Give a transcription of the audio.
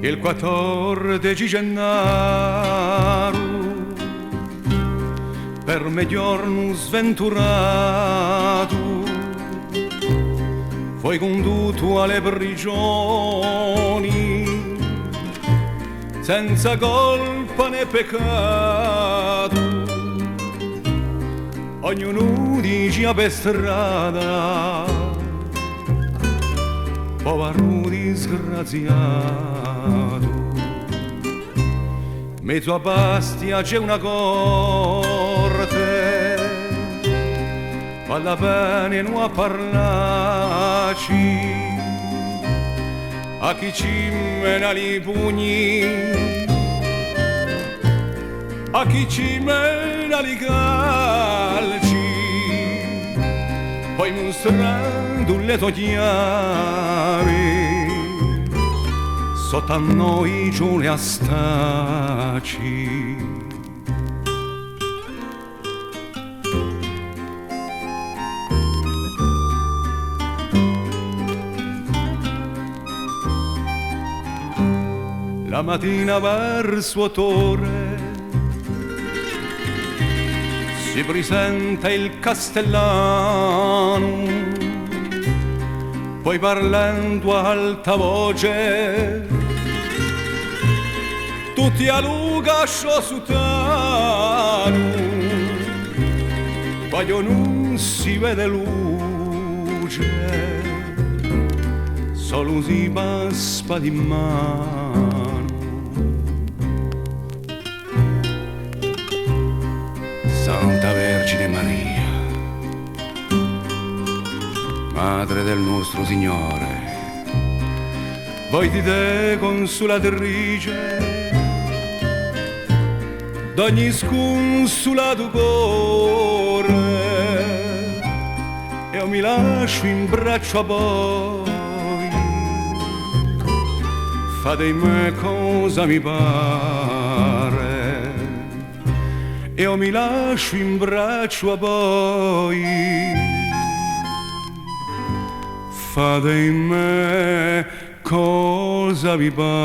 il 14 gennaio per me giorno sventurato foi condotto alle prigioni senza colpa né peccato. Ognuno diceva per strada povero disgraziato. Mezzo a Bastia c'è una corte, vale la pena non a parlarci, a chi ci mena i pugni, a chi ci mena i calci, poi mostrando le tue chiavi sotto a noi giù le astaci. La mattina verso 8 ore si presenta il castellano, poi parlando a alta voce tutti a Luca sciosutano, poi non si vede luce, solo si paspa di mano. Santa Vergine Maria, Madre del nostro Signore, voi di te consolatrice d'ogni sconsolato cuore, io mi lascio in braccio a voi, fate in me cosa mi pare, io mi lascio in braccio a voi, fate in me cosa vi pare.